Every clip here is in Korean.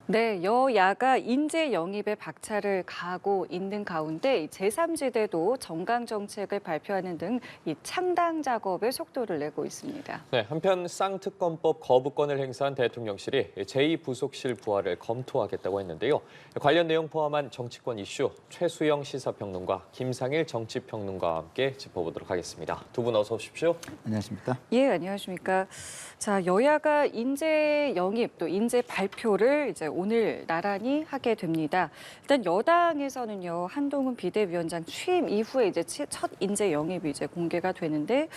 네, 여야가 인재 영입에 박차를 가하고 있는 가운데 제3지대도 정강 정책을 발표하는 등 이 창당 작업에 속도를 내고 있습니다. 네, 한편 쌍특검법 거부권을 행사한 대통령실이 제2부속실 부활을 검토하겠다고 했는데요. 관련 내용 포함한 정치권 이슈 최수영 시사평론가, 김상일 정치평론가와 함께 짚어보도록 하겠습니다. 두 분 어서 오십시오. 안녕하십니까? 예, 안녕하십니까. 자, 여야가 인재 영입 또 인재 발표를 이제 오늘 나란히 하게 됩니다. 일단 여당에서는요, 한동훈 비대위원장 취임 이후에 이제 첫 인재 영입이 이제 공개가 되는데,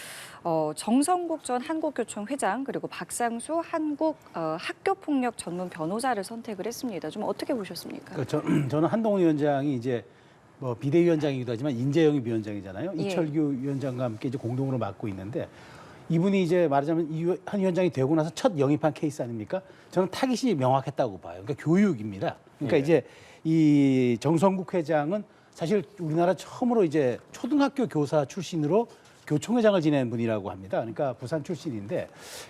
정성국 전 한국교총 회장 그리고 박상수 한국 학교폭력 전문 변호사를 선택을 했습니다. 좀 어떻게 보셨습니까? 저는 한동훈 위원장이 이제 뭐 비대위원장이기도 하지만 인재영입위원장이잖아요. 예. 이철규 위원장과 함께 이제 공동으로 맡고 있는데 이분이 이제 말하자면 한 위원장이 되고 나서 첫 영입한 케이스 아닙니까? 저는 타깃이 명확했다고 봐요. 그러니까 교육입니다. 그러니까 예. 이제 이 정성국 회장은 사실 우리나라 처음으로 이제 초등학교 교사 출신으로 교총회장을 지낸 분이라고 합니다. 그러니까 부산 출신인데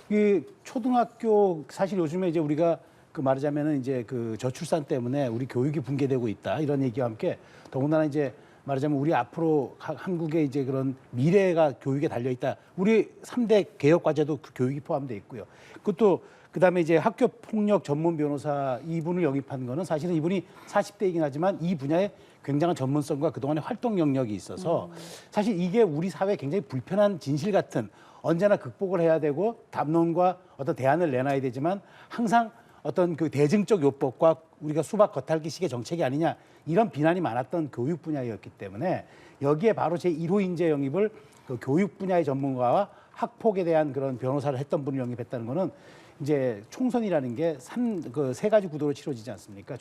이 초등학교 사실 요즘에 이제 우리가 그 말하자면은 이제 그 저출산 때문에 우리 교육이 붕괴되고 있다 이런 얘기와 함께 더군다나 이제 말하자면 우리 앞으로 한국의 이제 그런 미래가 교육에 달려 있다. 우리 3대 개혁 과제도 그 교육이 포함되어 있고요. 그것도 그다음에 이제 학교 폭력 전문 변호사 이분을 영입한 거는 사실은 이분이 40대이긴 하지만 이 분야에 굉장한 전문성과 그동안의 활동 영역이 있어서 사실 이게 우리 사회에 굉장히 불편한 진실 같은 언제나 극복을 해야 되고 담론과 어떤 대안을 내놔야 되지만 항상 어떤 그 대증적 요법과 우리가 수박 겉핥기식의 정책이 아니냐 이런 비난이 많았던 교육 분야였기 때문에 여기에 바로 제1호 인재 영입을 그 교육 분야의 전문가와 학폭에 대한 그런 변호사를 했던 분을 영입했다는 거는 이제 총선이라는 게 세 가지 구도로 치러지지 않습니까?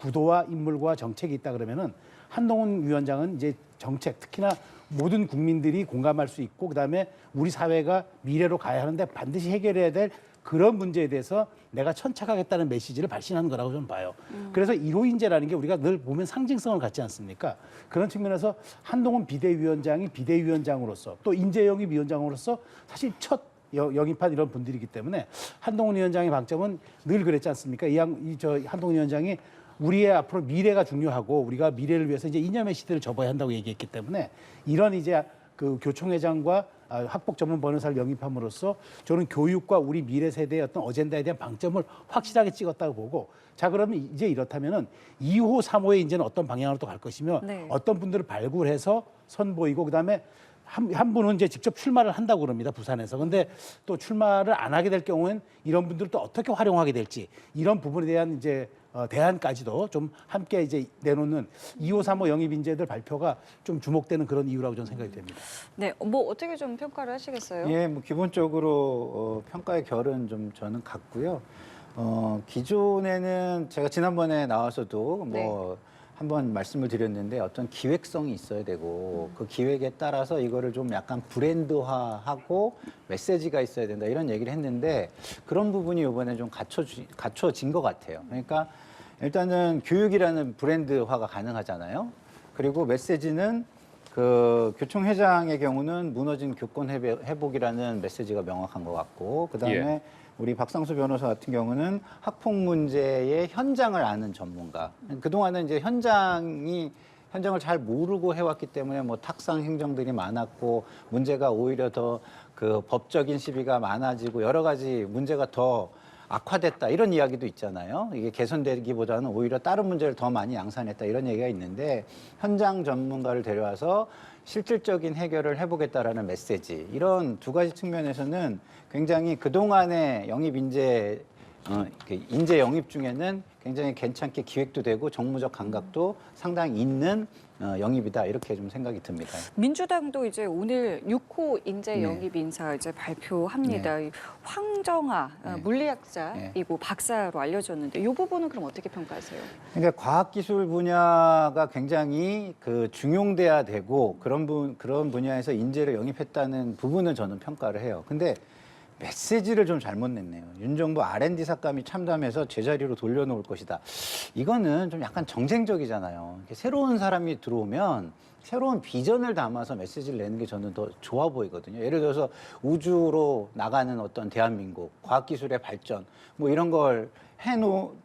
구도와 인물과 정책이 있다 그러면은 한동훈 위원장은 이제 정책, 특히나 모든 국민들이 공감할 수 있고 그다음에 우리 사회가 미래로 가야 하는데 반드시 해결해야 될 그런 문제에 대해서 내가 천착하겠다는 메시지를 발신하는 거라고 저는 봐요. 그래서 1호 인재라는 게 우리가 늘 보면 상징성을 갖지 않습니까? 그런 측면에서 한동훈 비대위원장이 비대위원장으로서 또 인재영입 위원장으로서 사실 첫 영입한 이런 분들이기 때문에 한동훈 위원장의 방점은 늘 그랬지 않습니까? 한동훈 위원장이 우리의 앞으로 미래가 중요하고 우리가 미래를 위해서 이제 이념의 시대를 접어야 한다고 얘기했기 때문에 이런 이제 그 교총회장과 학폭 전문 변호사를 영입함으로써 저는 교육과 우리 미래 세대의 어떤 어젠다에 대한 방점을 확실하게 찍었다고 보고 자 그러면 이제 이렇다면은 2호, 3호의 이제는 어떤 방향으로 또 갈 것이며 네. 어떤 분들을 발굴해서 선보이고 그다음에 한 분은 이제 직접 출마를 한다고 그럽니다. 부산에서. 근데 또 출마를 안 하게 될 경우엔 이런 분들을 또 어떻게 활용하게 될지 이런 부분에 대한 이제 대안까지도 좀 함께 이제 내놓는 2호, 3호 영입 인재들 발표가 좀 주목되는 그런 이유라고 저는 생각이 됩니다. 네, 뭐 어떻게 좀 평가를 하시겠어요? 예, 뭐 기본적으로 평가의 결은 좀 저는 같고요. 기존에는 제가 지난번에 나와서도 뭐 한번 말씀을 드렸는데 어떤 기획성이 있어야 되고 그 기획에 따라서 이거를 좀 약간 브랜드화하고 메시지가 있어야 된다 이런 얘기를 했는데 그런 부분이 이번에 좀 갖춰진 것 같아요. 그러니까 일단은 교육이라는 브랜드화가 가능하잖아요. 그리고 메시지는 그 교총회장의 경우는 무너진 교권 회복이라는 메시지가 명확한 것 같고 그다음에 예. 우리 박상수 변호사 같은 경우는 학폭 문제의 현장을 아는 전문가. 그동안은 이제 현장을 잘 모르고 해왔기 때문에 뭐 탁상 행정들이 많았고 문제가 오히려 더 그 법적인 시비가 많아지고 여러 가지 문제가 더 악화됐다 이런 이야기도 있잖아요. 이게 개선되기보다는 오히려 다른 문제를 더 많이 양산했다 이런 얘기가 있는데 현장 전문가를 데려와서 실질적인 해결을 해보겠다라는 메시지 이런 두 가지 측면에서는 굉장히 그동안의 영입 인재 영입 중에는 굉장히 괜찮게 기획도 되고 정무적 감각도 상당히 있는 영입이다 이렇게 좀 생각이 듭니다. 민주당도 이제 오늘 6호 인재 영입 인사 이제 발표합니다. 이 황정아 물리학자이고 박사로 알려졌는데 이 부분은 그럼 어떻게 평가하세요? 그러니까 과학기술 분야가 굉장히 그 중용돼야 되고 그런 분야에서 인재를 영입했다는 부분은 저는 평가를 해요. 근데 메시지를 좀 잘못 냈네요. 윤 정부 R&D 삭감이 참담해서 제자리로 돌려놓을 것이다. 이거는 좀 약간 정쟁적이잖아요. 새로운 사람이 들어오면 새로운 비전을 담아서 메시지를 내는 게 저는 더 좋아 보이거든요. 예를 들어서 우주로 나가는 어떤 대한민국, 과학기술의 발전, 뭐 이런 걸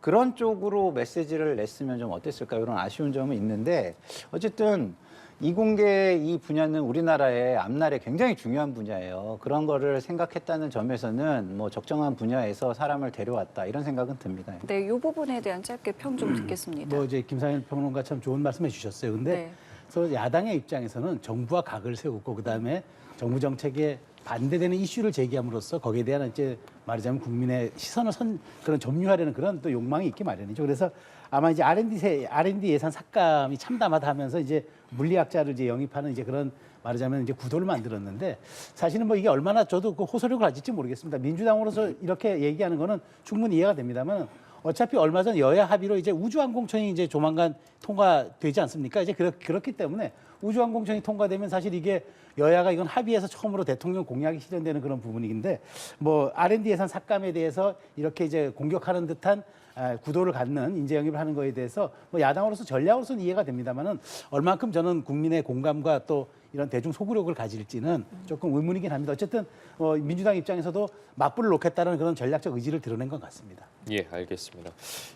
그런 쪽으로 메시지를 냈으면 좀 어땠을까요? 이런 아쉬운 점은 있는데 어쨌든 이공계 이 분야는 우리나라의 앞날에 굉장히 중요한 분야예요. 그런 거를 생각했다는 점에서는 뭐 적정한 분야에서 사람을 데려왔다 이런 생각은 듭니다. 네, 이 부분에 대한 짧게 평 좀 듣겠습니다. 뭐 이제 김상현 평론가 참 좋은 말씀해 주셨어요. 근데 네. 그래서 야당의 입장에서는 정부와 각을 세우고 그다음에 정부 정책에 반대되는 이슈를 제기함으로써 거기에 대한 이제 말하자면 국민의 시선을 그런 점유하려는 그런 또 욕망이 있기 마련이죠. 그래서 아마 이제 R&D 예산 삭감이 참담하다 하면서 이제 물리학자를 이제 영입하는 이제 그런 말하자면 이제 구도를 만들었는데 사실은 뭐 이게 얼마나 저도 그 호소력을 가질지 모르겠습니다. 민주당으로서 이렇게 얘기하는 거는 충분히 이해가 됩니다만 어차피 얼마 전 여야 합의로 이제 우주항공청이 이제 조만간 통과되지 않습니까? 이제 그렇기 때문에 우주항공청이 통과되면 사실 이게 여야가 이건 합의해서 처음으로 대통령 공약이 실현되는 그런 부분인데 뭐 R&D 예산 삭감에 대해서 이렇게 이제 공격하는 듯한 구도를 갖는 인재 영입을 하는 거에 대해서 뭐 야당으로서 전략으로서는 이해가 됩니다만은 얼만큼 저는 국민의 공감과 또 이런 대중 소구력을 가질지는 조금 의문이긴 합니다. 어쨌든 민주당 입장에서도 맞불을 놓겠다는 그런 전략적 의지를 드러낸 것 같습니다. 예, 알겠습니다.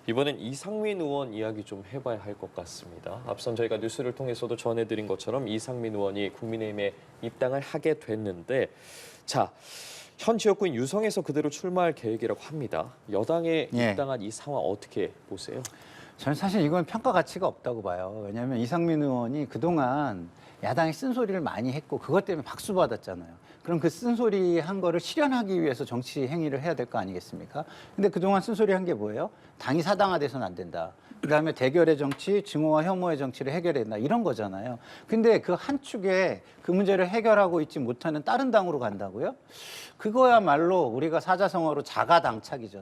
이번엔 이상민 의원 이야기 좀 해봐야 할 것 같습니다. 앞선 저희가 뉴스를 통해서도 전해드린 것처럼 이상민 의원이 국민의힘에 입당을 하게 됐는데 자, 현 지역구인 유성에서 그대로 출마할 계획이라고 합니다. 여당에 예. 입당한 이 상황 어떻게 보세요? 저는 사실 이건 평가 가치가 없다고 봐요. 왜냐하면 이상민 의원이 그동안 야당이 쓴소리를 많이 했고 그것 때문에 박수 받았잖아요. 그럼 그 쓴소리 한 거를 실현하기 위해서 정치 행위를 해야 될 거 아니겠습니까? 근데 그동안 쓴소리 한 게 뭐예요? 당이 사당화돼서는 안 된다. 그다음에 대결의 정치, 증오와 혐오의 정치를 해결해야 된다. 이런 거잖아요. 근데 그 한 축에 그 문제를 해결하고 있지 못하는 다른 당으로 간다고요? 그거야말로 우리가 사자성어로 자가당착이죠.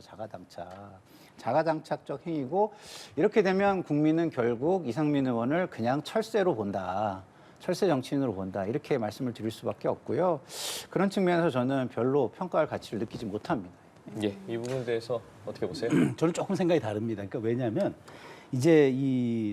자가당착적 행위고 이렇게 되면 국민은 결국 이상민 의원을 그냥 철새로 본다. 철새 정치인으로 본다. 이렇게 말씀을 드릴 수밖에 없고요. 그런 측면에서 저는 별로 평가할 가치를 느끼지 못합니다. 예, 이 부분에 대해서 어떻게 보세요? 저는 조금 생각이 다릅니다. 그러니까 왜냐하면 이제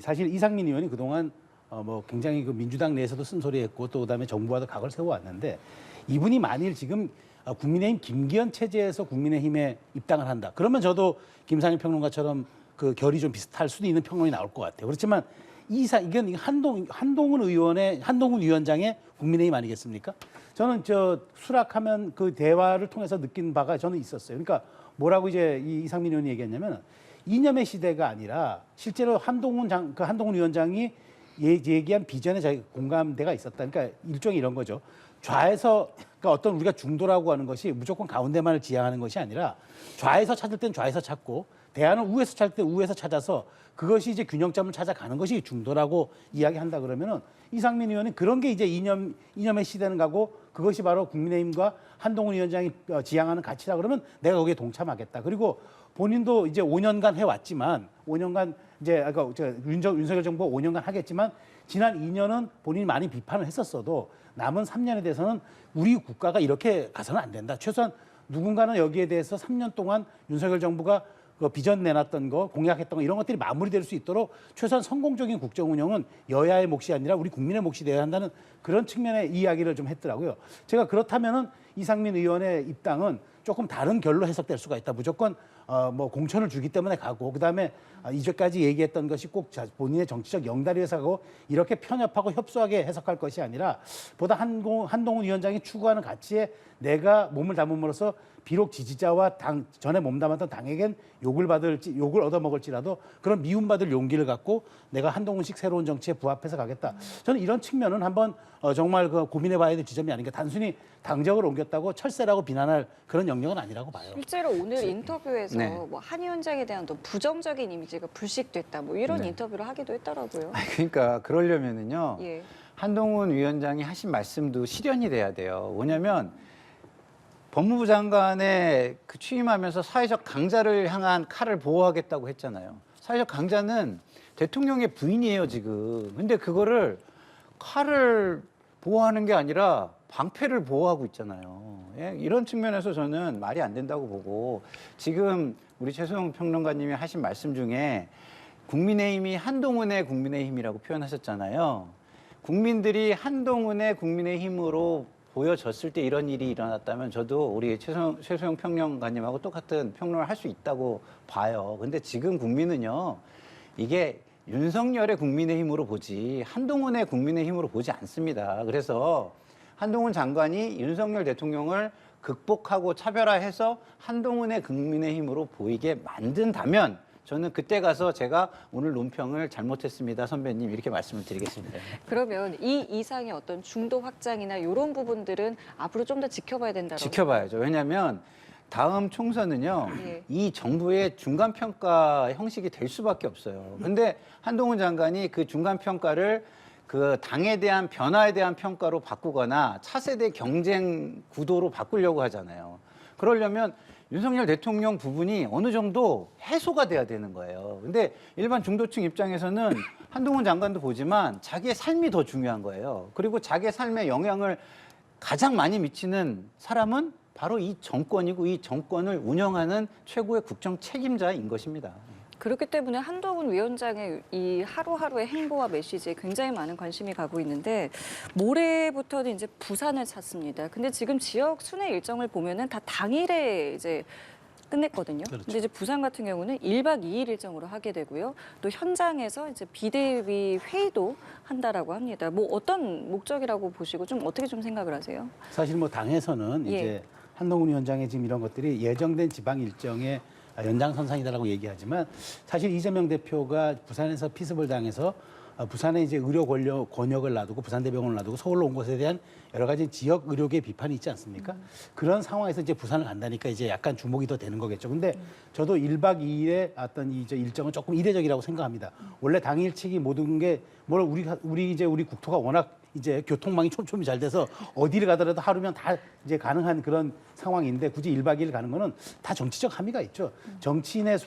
사실 이상민 의원이 그동안 뭐 굉장히 그 민주당 내에서도 쓴소리했고 또 그다음에 정부와도 각을 세워왔는데 이분이 만일 지금 국민의힘 김기현 체제에서 국민의힘에 입당을 한다. 그러면 저도 김상현 평론가처럼 그 결이 좀 비슷할 수도 있는 평론이 나올 것 같아요. 그렇지만 이건 한동훈 위원장의 국민의힘 아니겠습니까? 저는 수락하면 그 대화를 통해서 느낀 바가 저는 있었어요. 그러니까 뭐라고 이제 이상민 의원이 얘기했냐면 이념의 시대가 아니라 실제로 한동훈 위원장이 얘기한 비전에 자기 공감대가 있었다. 그러니까 일종의 이런 거죠. 좌에서 그러니까 어떤 우리가 중도라고 하는 것이 무조건 가운데만을 지향하는 것이 아니라 좌에서 찾을 땐 좌에서 찾고 대안을 우에서 찾을 때 우에서 찾아서 그것이 이제 균형점을 찾아가는 것이 중도라고 이야기한다 그러면은 이상민 의원은 그런 게 이제 이념의 시대는 가고 그것이 바로 국민의힘과 한동훈 위원장이 지향하는 가치다 그러면 내가 거기에 동참하겠다. 그리고 본인도 이제 5년간 해왔지만 5년간 이제 아까 윤석열 정부가 5년간 하겠지만 지난 2년은 본인이 많이 비판을 했었어도 남은 3년에 대해서는 우리 국가가 이렇게 가서는 안 된다. 최소한 누군가는 여기에 대해서 3년 동안 윤석열 정부가 그 비전 내놨던 거, 공약했던 거 이런 것들이 마무리될 수 있도록 최소한 성공적인 국정 운영은 여야의 몫이 아니라 우리 국민의 몫이 되어야 한다는 그런 측면의 이야기를 좀 했더라고요. 제가 그렇다면은 이상민 의원의 입당은 조금 다른 결로 해석될 수가 있다. 무조건 뭐 공천을 주기 때문에 가고 그다음에 이제까지 얘기했던 것이 꼭 본인의 정치적 영달이 해석하고 이렇게 편협하고 협소하게 해석할 것이 아니라 보다 한동훈 위원장이 추구하는 가치에 내가 몸을 담음으로써 비록 지지자와 전에 몸담았던 당에겐 욕을 얻어먹을지라도 그런 미움받을 용기를 갖고 내가 한동훈식 새로운 정치에 부합해서 가겠다. 저는 이런 측면은 한번 정말 고민해봐야 될 지점이 아닌가. 단순히 당적을 옮겼다고 철새라고 비난할 그런 영역은 아니라고 봐요. 실제로 오늘 인터뷰에서 네. 뭐 한 위원장에 대한 또 부정적인 이미지가 불식됐다. 뭐 이런 네. 인터뷰를 하기도 했더라고요. 그러니까 그러려면은요. 예. 한동훈 위원장이 하신 말씀도 실현이 돼야 돼요. 왜냐하면 법무부 장관에 취임하면서 사회적 강자를 향한 칼을 보호하겠다고 했잖아요. 사회적 강자는 대통령의 부인이에요, 지금. 근데 그거를 칼을 보호하는 게 아니라 방패를 보호하고 있잖아요. 예? 이런 측면에서 저는 말이 안 된다고 보고 지금 우리 최소영 평론가님이 하신 말씀 중에 국민의힘이 한동훈의 국민의힘이라고 표현하셨잖아요. 국민들이 한동훈의 국민의힘으로 보여졌을 때 이런 일이 일어났다면 저도 우리 최소영 평론가님하고 똑같은 평론을 할 수 있다고 봐요. 근데 지금 국민은요, 이게 윤석열의 국민의힘으로 보지 한동훈의 국민의힘으로 보지 않습니다. 그래서 한동훈 장관이 윤석열 대통령을 극복하고 차별화해서 한동훈의 국민의힘으로 보이게 만든다면 저는 그때 가서 제가 오늘 논평을 잘못했습니다, 선배님 이렇게 말씀을 드리겠습니다. 그러면 이 이상의 어떤 중도 확장이나 이런 부분들은 앞으로 좀 더 지켜봐야 된다고. 지켜봐야죠. 왜냐하면 다음 총선은요, 예. 이 정부의 중간평가 형식이 될 수밖에 없어요. 근데 한동훈 장관이 그 중간평가를 그 당에 대한 변화에 대한 평가로 바꾸거나 차세대 경쟁 구도로 바꾸려고 하잖아요. 그러려면 윤석열 대통령 부분이 어느 정도 해소가 돼야 되는 거예요. 근데 일반 중도층 입장에서는 한동훈 장관도 보지만 자기의 삶이 더 중요한 거예요. 그리고 자기의 삶에 영향을 가장 많이 미치는 사람은 바로 이 정권이고 이 정권을 운영하는 최고의 국정 책임자인 것입니다. 그렇기 때문에 한동훈 위원장의 이 하루하루의 행보와 메시지에 굉장히 많은 관심이 가고 있는데 모레부터는 이제 부산을 찾습니다. 근데 지금 지역 순회 일정을 보면은 다 당일에 이제 끝냈거든요. 그렇죠. 근데 이제 부산 같은 경우는 1박 2일 일정으로 하게 되고요. 또 현장에서 이제 비대위 회의도 한다라고 합니다. 뭐 어떤 목적이라고 보시고 좀 어떻게 좀 생각을 하세요? 사실 뭐 당에서는 예. 이제 한동훈 위원장의 지금 이런 것들이 예정된 지방 일정의 연장선상이다라고 얘기하지만 사실 이재명 대표가 부산에서 피습을 당해서 부산에 이제 의료 권역을 놔두고 부산대병원을 놔두고 서울로 온 것에 대한 여러 가지 지역 의료계 비판이 있지 않습니까? 그런 상황에서 이제 부산을 간다니까 이제 약간 주목이 더 되는 거겠죠. 근데 저도 1박 2일의 어떤 이제 일정은 조금 이례적이라고 생각합니다. 원래 당일치기 모든 게 뭘 우리 국토가 워낙 이제 교통망이 촘촘히 잘 돼서 어디를 가더라도 하루면 다 이제 가능한 그런 상황인데 굳이 1박 2일 가는 거는 다 정치적 함의가 있죠. 정치인의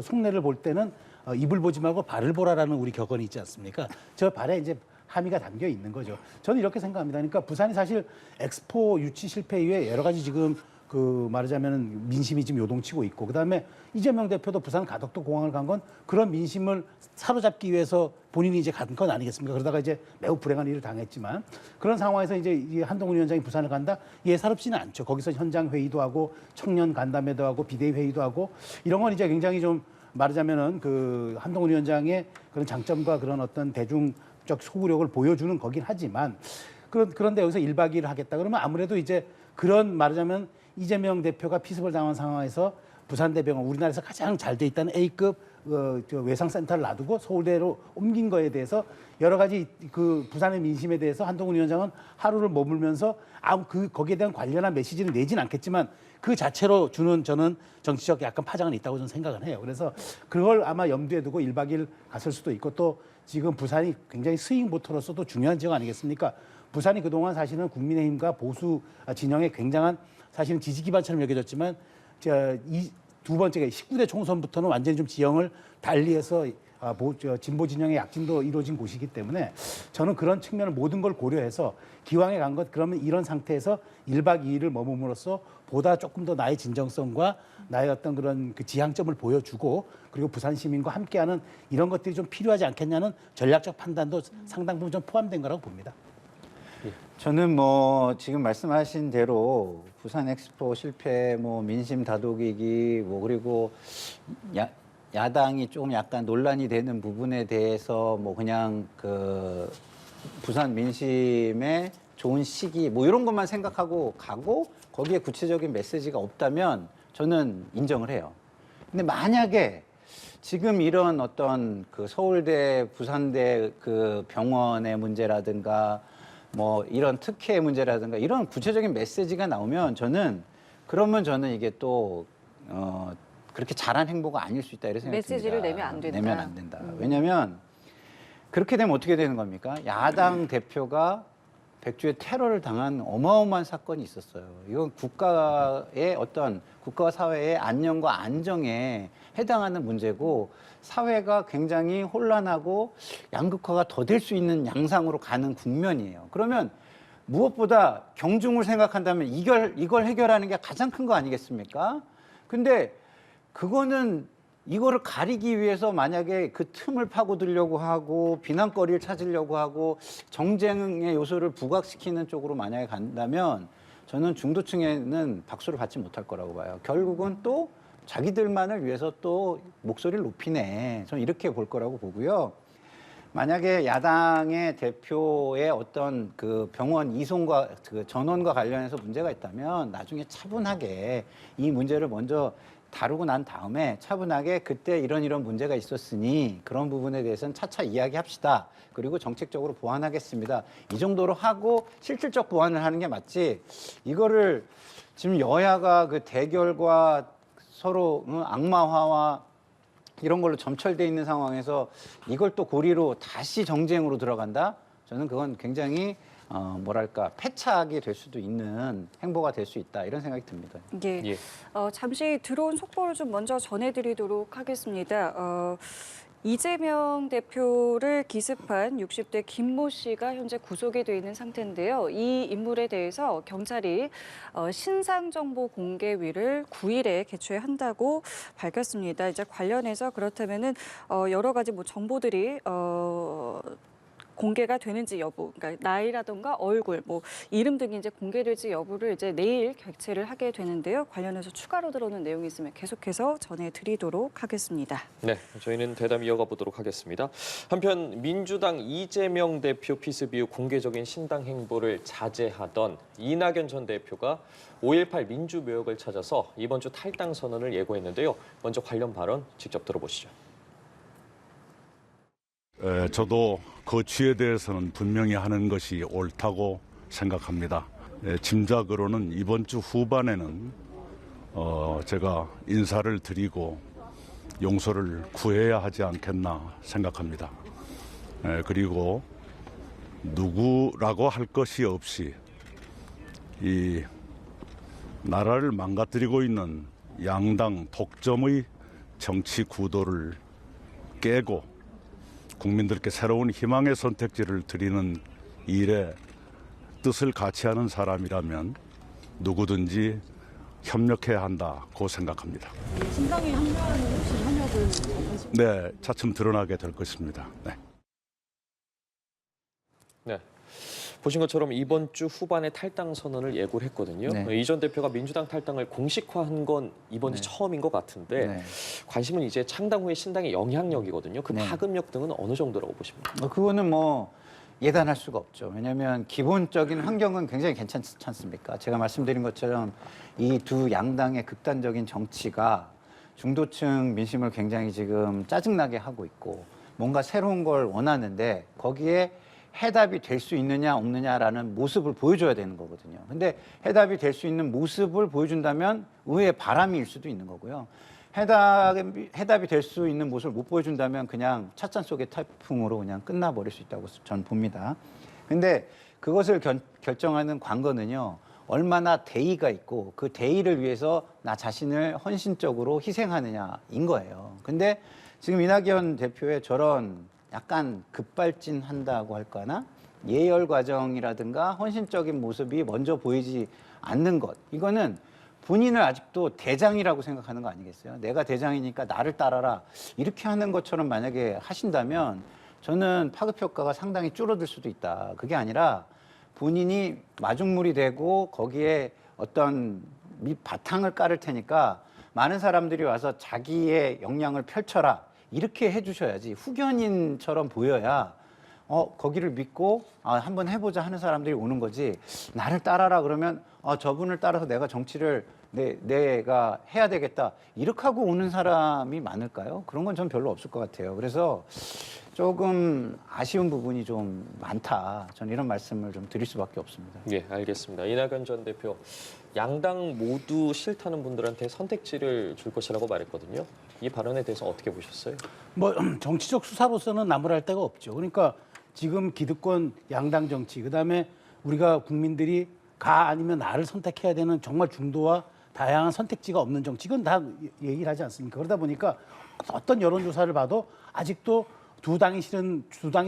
속내를 볼 때는 입을 보지 말고 발을 보라라는 우리 격언이 있지 않습니까? 저 발에 이제 함의가 담겨 있는 거죠. 저는 이렇게 생각합니다. 그러니까 부산이 사실 엑스포 유치 실패 이후에 여러 가지 지금 그 말하자면 민심이 지금 요동치고 있고 그다음에 이재명 대표도 부산 가덕도 공항을 간 건 그런 민심을 사로잡기 위해서 본인이 이제 간 건 아니겠습니까? 그러다가 이제 매우 불행한 일을 당했지만 그런 상황에서 이제 이 한동훈 위원장이 부산을 간다 예사롭지는 않죠. 거기서 현장 회의도 하고 청년 간담회도 하고 비대위 회의도 하고 이런 건 이제 굉장히 좀 말하자면은 그 한동훈 위원장의 그런 장점과 그런 어떤 대중적 소구력을 보여주는 거긴 하지만 그런데 여기서 1박 2일을 하겠다 그러면 아무래도 이제 그런 말하자면 이재명 대표가 피습을 당한 상황에서 부산대병원 우리나라에서 가장 잘 돼 있다는 A급 외상센터를 놔두고 서울대로 옮긴 거에 대해서 여러 가지 그 부산의 민심에 대해서 한동훈 위원장은 하루를 머물면서 거기에 대한 관련한 메시지를 내진 않겠지만 그 자체로 주는 저는 정치적 약간 파장은 있다고 저는 생각을 해요. 그래서 그걸 아마 염두에 두고 1박 2일 갔을 수도 있고 또 지금 부산이 굉장히 스윙보터로서도 중요한 지역 아니겠습니까? 부산이 그동안 사실은 국민의힘과 보수 진영의 굉장한 사실은 지지 기반처럼 여겨졌지만 이 두 번째가 19대 총선부터는 완전히 좀 지형을 달리해서 진보 진영의 약진도 이루어진 곳이기 때문에 저는 그런 측면을 모든 걸 고려해서 기왕에 간 것 그러면 이런 상태에서 1박 2일을 머금으로써 보다 조금 더 나의 진정성과 나의 어떤 그런 그 지향점을 보여주고 그리고 부산 시민과 함께하는 이런 것들이 좀 필요하지 않겠냐는 전략적 판단도 상당 부분 좀 포함된 거라고 봅니다. 저는 뭐 지금 말씀하신 대로 부산 엑스포 실패, 뭐 민심 다독이기, 뭐 그리고 야당이 조금 약간 논란이 되는 부분에 대해서 뭐 그냥 그 부산 민심의 좋은 시기 뭐 이런 것만 생각하고 가고 거기에 구체적인 메시지가 없다면 저는 인정을 해요. 근데 만약에 지금 이런 어떤 그 서울대, 부산대 그 병원의 문제라든가 뭐 이런 특혜의 문제라든가 이런 구체적인 메시지가 나오면 그러면 저는 이게 또 그렇게 잘한 행보가 아닐 수 있다 이렇게 생각합니다. 메시지를 내면 안 된다. 내면 안 된다. 왜냐하면 그렇게 되면 어떻게 되는 겁니까? 야당 대표가 백주에 테러를 당한 어마어마한 사건이 있었어요. 이건 국가의 어떤 국가와 사회의 안녕과 안정에 해당하는 문제고 사회가 굉장히 혼란하고 양극화가 더 될 수 있는 양상으로 가는 국면이에요. 그러면 무엇보다 경중을 생각한다면 이걸 해결하는 게 가장 큰 거 아니겠습니까? 근데 그거는 이거를 가리기 위해서 만약에 그 틈을 파고들려고 하고 비난거리를 찾으려고 하고 정쟁의 요소를 부각시키는 쪽으로 만약에 간다면 저는 중도층에는 박수를 받지 못할 거라고 봐요. 결국은 또 자기들만을 위해서 또 목소리를 높이네. 저는 이렇게 볼 거라고 보고요. 만약에 야당의 대표의 어떤 그 병원 이송과 그 전원과 관련해서 문제가 있다면 나중에 차분하게 이 문제를 먼저 다루고 난 다음에 차분하게 그때 이런 문제가 있었으니 그런 부분에 대해서는 차차 이야기합시다. 그리고 정책적으로 보완하겠습니다. 이 정도로 하고 실질적 보완을 하는 게 맞지. 이거를 지금 여야가 그 대결과 서로 악마화와 이런 걸로 점철돼 있는 상황에서 이걸 또 고리로 다시 정쟁으로 들어간다? 저는 그건 굉장히 뭐랄까 패착이 될 수도 있는 행보가 될 수 있다 이런 생각이 듭니다. 예. 예. 잠시 들어온 속보를 좀 먼저 전해드리도록 하겠습니다. 이재명 대표를 기습한 60대 김모 씨가 현재 구속이 돼 있는 상태인데요. 이 인물에 대해서 경찰이 신상정보 공개위를 9일에 개최한다고 밝혔습니다. 이제 관련해서 그렇다면은 여러 가지 뭐 정보들이 공개가 되는지 여부, 그러니까 나이라든가 얼굴, 뭐 이름 등이 이제 공개될지 여부를 이제 내일 개최를 하게 되는데요. 관련해서 추가로 들어오는 내용이 있으면 계속해서 전해드리도록 하겠습니다. 네, 저희는 대담 이어가 보도록 하겠습니다. 한편 민주당 이재명 대표 피습 이후 공개적인 신당 행보를 자제하던 이낙연 전 대표가 5.18 민주묘역을 찾아서 이번 주 탈당 선언을 예고했는데요. 먼저 관련 발언 직접 들어보시죠. 저도 거취에 대해서는 분명히 하는 것이 옳다고 생각합니다. 짐작으로는 이번 주 후반에는 제가 인사를 드리고 용서를 구해야 하지 않겠나 생각합니다. 그리고 누구라고 할 것이 없이 이 나라를 망가뜨리고 있는 양당 독점의 정치 구도를 깨고 국민들께 새로운 희망의 선택지를 드리는 일에 뜻을 같이 하는 사람이라면 누구든지 협력해야 한다고 생각합니다. 신당에 합류하는 혹시 현역을 하시고 네, 차츰 드러나게 될 것입니다. 네. 네. 보신 것처럼 이번 주 후반에 탈당 선언을 예고를 했거든요. 네. 이 전 대표가 민주당 탈당을 공식화한 건 이번이 처음인 것 같은데 네. 관심은 이제 창당 후에 신당의 영향력이거든요. 그 네. 파급력 등은 어느 정도라고 보십니까? 그거는 뭐 예단할 수가 없죠. 왜냐하면 기본적인 환경은 굉장히 괜찮지 않습니까? 제가 말씀드린 것처럼 이 두 양당의 극단적인 정치가 중도층 민심을 굉장히 지금 짜증나게 하고 있고 뭔가 새로운 걸 원하는데 거기에 해답이 될 수 있느냐 없느냐라는 모습을 보여줘야 되는 거거든요. 근데 해답이 될 수 있는 모습을 보여준다면 의회의 바람일 수도 있는 거고요. 해답이 될 수 있는 모습을 못 보여준다면 그냥 찻잔 속의 태풍으로 그냥 끝나버릴 수 있다고 저는 봅니다. 근데 그것을 결정하는 관건은요. 얼마나 대의가 있고 그 대의를 위해서 나 자신을 헌신적으로 희생하느냐인 거예요. 근데 지금 이낙연 대표의 저런 약간 급발진한다고 할까나 예열 과정이라든가 헌신적인 모습이 먼저 보이지 않는 것. 이거는 본인을 아직도 대장이라고 생각하는 거 아니겠어요? 내가 대장이니까 나를 따라라. 이렇게 하는 것처럼 만약에 하신다면 저는 파급 효과가 상당히 줄어들 수도 있다. 그게 아니라 본인이 마중물이 되고 거기에 어떤 밑바탕을 깔을 테니까 많은 사람들이 와서 자기의 역량을 펼쳐라. 이렇게 해주셔야지 후견인처럼 보여야 거기를 믿고 한번 해보자 하는 사람들이 오는 거지. 나를 따라라 그러면 저분을 따라서 내가 정치를 내가 해야 되겠다. 이렇게 하고 오는 사람이 많을까요? 그런 건 전 별로 없을 것 같아요. 그래서 조금 아쉬운 부분이 좀 많다. 저는 이런 말씀을 좀 드릴 수밖에 없습니다. 예, 알겠습니다. 이낙연 전 대표, 양당 모두 싫다는 분들한테 선택지를 줄 것이라고 말했거든요. 이 발언에 대해서 어떻게 보셨어요? 뭐 정치적 수사로서는 나무랄 데가 없죠. 그러니까 지금 기득권 양당 정치, 그다음에 우리가 국민들이 가 아니면 나를 선택해야 되는 정말 중도와 다양한 선택지가 없는 정치, 이건 다 얘기를 하지 않습니까? 그러다 보니까 어떤 여론조사를 봐도 아직도 두 당이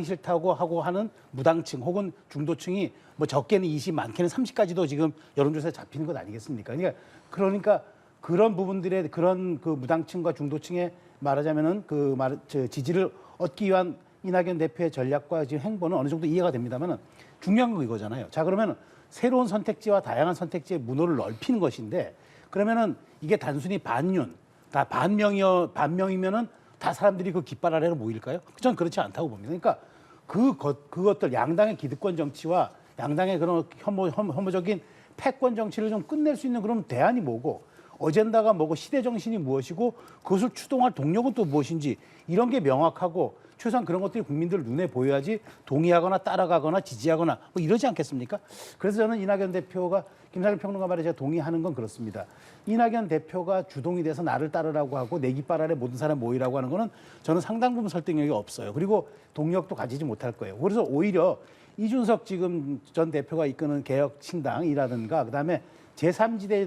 싫다고 하고 하는 무당층 혹은 중도층이 뭐 적게는 20, 많게는 30까지도 지금 여론조사에 잡히는 것 아니겠습니까? 그러니까 그런 부분들의 그런 그 무당층과 중도층의 말하자면은 지지를 얻기 위한 이낙연 대표의 전략과 지금 행보는 어느 정도 이해가 됩니다만은 중요한 건 이거잖아요. 자, 그러면 새로운 선택지와 다양한 선택지의 문호를 넓히는 것인데 그러면은 이게 단순히 다 반명이면은 다 사람들이 그 깃발 아래로 모일까요? 전 그렇지 않다고 봅니다. 그러니까 그것들 양당의 기득권 정치와 양당의 그런 혐오적인 패권 정치를 좀 끝낼 수 있는 그런 대안이 뭐고 어젠다가 뭐고 시대 정신이 무엇이고 그것을 추동할 동력은 또 무엇인지 이런 게 명확하고 최소한 그런 것들이 국민들 눈에 보여야지 동의하거나 따라가거나 지지하거나 뭐 이러지 않겠습니까? 그래서 저는 이낙연 대표가 김상일 평론가 말에 제가 동의하는 건 그렇습니다. 이낙연 대표가 주동이 돼서 나를 따르라고 하고 내 깃발 아래 모든 사람 모이라고 하는 거는 저는 상당 부분 설득력이 없어요. 그리고 동력도 가지지 못할 거예요. 그래서 오히려 이준석 지금 전 대표가 이끄는 개혁신당이라든가 그다음에 제3지대에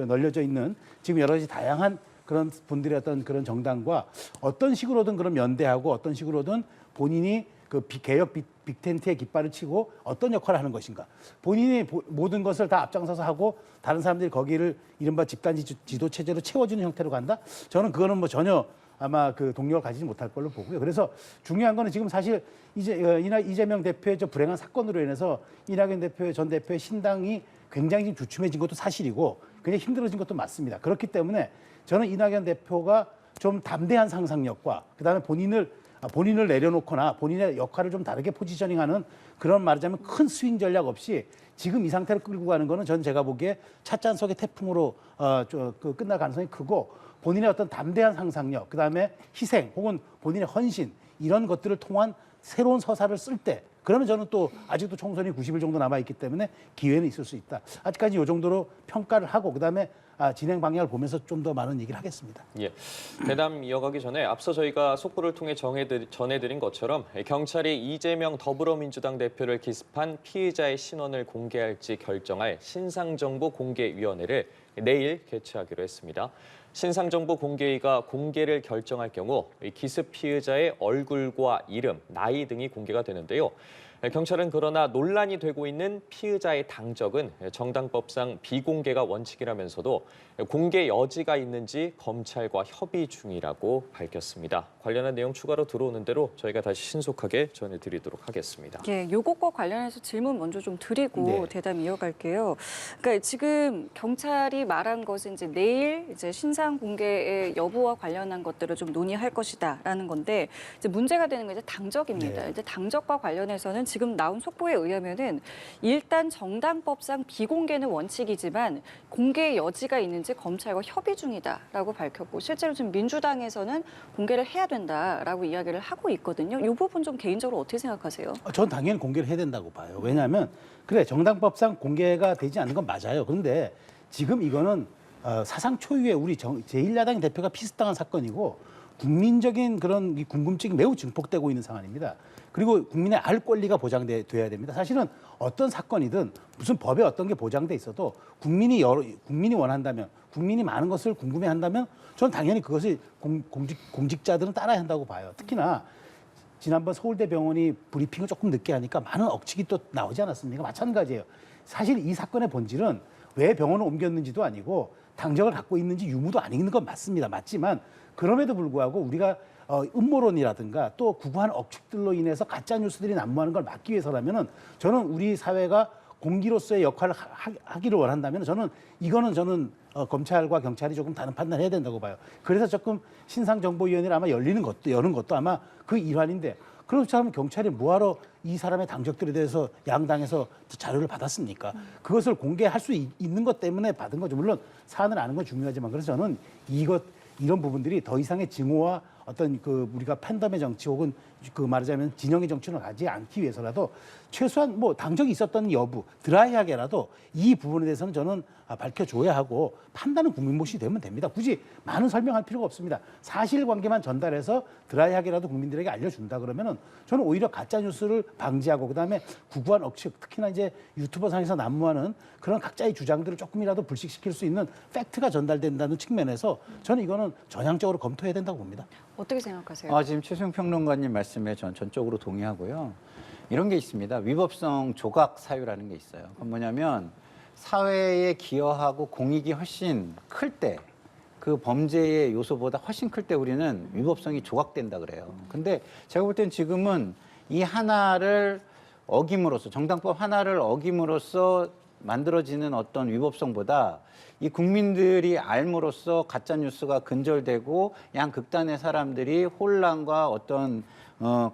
널려져 있는 지금 여러 가지 다양한 그런 분들의 어떤 그런 정당과 어떤 식으로든 그런 연대하고 어떤 식으로든 본인이 그 개혁 빅텐트의 깃발을 치고 어떤 역할을 하는 것인가. 본인이 모든 것을 다 앞장서서 하고 다른 사람들이 거기를 이른바 집단 지도 체제로 채워주는 형태로 간다. 저는 그거는 뭐 전혀 아마 그 동력을 가지지 못할 걸로 보고요. 그래서 중요한 거는 지금 사실 이재명 대표의 저 불행한 사건으로 인해서 이낙연 대표의 전 대표의 신당이 굉장히 지금 주춤해진 것도 사실이고 굉장히 힘들어진 것도 맞습니다. 그렇기 때문에 저는 이낙연 대표가 좀 담대한 상상력과 그다음에 본인을 내려놓거나 본인의 역할을 좀 다르게 포지셔닝하는 그런 말하자면 큰 스윙 전략 없이 지금 이 상태를 끌고 가는 거는 전 제가 보기에 찻잔 속의 태풍으로 끝날 가능성이 크고 본인의 어떤 담대한 상상력, 그다음에 희생 혹은 본인의 헌신 이런 것들을 통한 새로운 서사를 쓸 때 그러면 저는 또 아직도 총선이 90일 정도 남아있기 때문에 기회는 있을 수 있다. 아직까지 이 정도로 평가를 하고 그다음에 진행 방향을 보면서 좀 더 많은 얘기를 하겠습니다. 예, 대담 이어가기 전에 앞서 저희가 속보를 통해 전해드린 것처럼 경찰이 이재명 더불어민주당 대표를 기습한 피의자의 신원을 공개할지 결정할 신상정보공개위원회를 내일 개최하기로 했습니다. 신상정보공개위가 공개를 결정할 경우 기습 피의자의 얼굴과 이름, 나이 등이 공개가 되는데요. 경찰은 그러나 논란이 되고 있는 피의자의 당적은 정당법상 비공개가 원칙이라면서도 공개 여지가 있는지 검찰과 협의 중이라고 밝혔습니다. 관련한 내용 추가로 들어오는 대로 저희가 다시 신속하게 전해드리도록 하겠습니다. 예, 요것과 관련해서 질문 먼저 좀 드리고 네. 대담 이어갈게요. 그러니까 지금 경찰이 말한 것은 이제 내일 이제 신상 공개의 여부와 관련한 것들을 좀 논의할 것이다라는 건데 이제 문제가 되는 건 이제 당적입니다. 네. 이제 당적과 관련해서는 지금 나온 속보에 의하면은 일단 정당법상 비공개는 원칙이지만 공개의 여지가 있는지 검찰과 협의 중이다라고 밝혔고 실제로 지금 민주당에서는 공개를 해야 된다라고 이야기를 하고 있거든요. 이 부분 좀 개인적으로 어떻게 생각하세요? 전 당연히 공개를 해야 된다고 봐요. 왜냐하면 그래 정당법상 공개가 되지 않는 건 맞아요. 그런데 지금 이거는 사상 초유의 우리 제1야당 대표가 피습당한 사건이고 국민적인 그런 이 궁금증이 매우 증폭되고 있는 상황입니다. 그리고 국민의 알 권리가 보장돼야 됩니다. 사실은 어떤 사건이든 무슨 법에 어떤 게 보장돼 있어도 국민이 원한다면 국민이 많은 것을 궁금해한다면 저는 당연히 그것을 공직자들은 따라야 한다고 봐요. 특히나 지난번 서울대병원이 브리핑을 조금 늦게 하니까 많은 억측이 또 나오지 않았습니까? 마찬가지예요. 사실 이 사건의 본질은 왜 병원을 옮겼는지도 아니고 당적을 갖고 있는지 유무도 아닌 건 맞습니다. 맞지만 그럼에도 불구하고 우리가 음모론이라든가 또 구구한 억측들로 인해서 가짜 뉴스들이 난무하는 걸 막기 위해서라면은 저는 우리 사회가 공기로서의 역할을 하기를 원한다면 저는 검찰과 경찰이 조금 다른 판단을 해야 된다고 봐요. 그래서 조금 신상정보위원회를 아마 여는 것도 아마 그 일환인데 그렇지 않으면 경찰이 뭐하러 이 사람의 당적들에 대해서 양당에서 자료를 받았습니까? 그것을 공개할 수 있는 것 때문에 받은 거죠. 물론 사안을 아는 건 중요하지만 그래서 저는 이런 부분들이 더 이상의 증오와 어떤 우리가 팬덤의 정치 혹은 말하자면 진영의 정치를 가지 않기 위해서라도 최소한 뭐 당적이 있었던 여부 드라이하게라도 이 부분에 대해서는 저는 밝혀줘야 하고 판단은 국민 몫이 되면 됩니다. 굳이 많은 설명할 필요가 없습니다. 사실관계만 전달해서 드라이하게라도 국민들에게 알려준다 그러면은 저는 오히려 가짜 뉴스를 방지하고 그다음에 구구한 억측 특히나 이제 유튜버 상에서 난무하는 그런 각자의 주장들을 조금이라도 불식시킬 수 있는 팩트가 전달된다는 측면에서 저는 이거는 전향적으로 검토해야 된다고 봅니다. 어떻게 생각하세요? 지금 최수영 평론가님 말씀에 전 전적으로 동의하고요. 이런 게 있습니다. 위법성 조각 사유라는 게 있어요. 그건 뭐냐면 사회에 기여하고 공익이 훨씬 클 때 그 범죄의 요소보다 훨씬 클 때 우리는 위법성이 조각된다 그래요. 근데 제가 볼 땐 지금은 이 하나를 어김으로써 정당법 하나를 어김으로써 만들어지는 어떤 위법성보다 이 국민들이 알므로써 가짜 뉴스가 근절되고 양극단의 사람들이 혼란과 어떤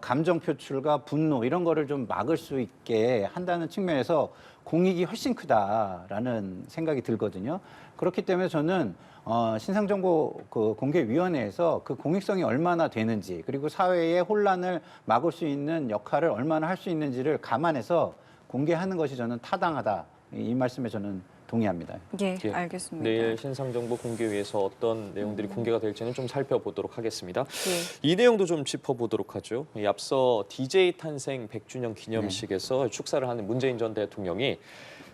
감정 표출과 분노 이런 거를 좀 막을 수 있게 한다는 측면에서 공익이 훨씬 크다라는 생각이 들거든요. 그렇기 때문에 저는 신상정보 그 공개위원회에서 그 공익성이 얼마나 되는지 그리고 사회의 혼란을 막을 수 있는 역할을 얼마나 할 수 있는지를 감안해서 공개하는 것이 저는 타당하다. 이 말씀에 저는 동의합니다. 예, 예. 알겠습니다. 내일 신상정보공개위에서 어떤 내용들이 공개가 될지는 좀 살펴보도록 하겠습니다. 예. 이 내용도 좀 짚어보도록 하죠. 이 앞서 DJ 탄생 100주년 기념식에서 축사를 하는 문재인 전 대통령이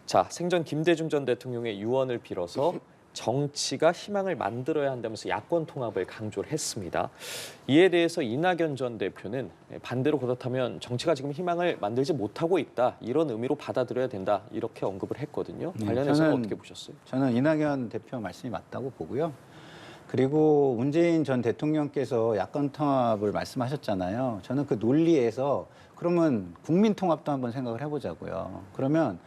자 생전 김대중 전 대통령의 유언을 빌어서 정치가 희망을 만들어야 한다면서 야권 통합을 강조를 했습니다. 이에 대해서 이낙연 전 대표는 반대로 그렇다면 정치가 지금 희망을 만들지 못하고 있다. 이런 의미로 받아들여야 된다. 이렇게 언급을 했거든요. 관련해서는 어떻게 보셨어요? 저는 이낙연 대표 말씀이 맞다고 보고요. 그리고 문재인 전 대통령께서 야권 통합을 말씀하셨잖아요. 저는 그 논리에서 그러면 국민 통합도 한번 생각을 해보자고요. 그러면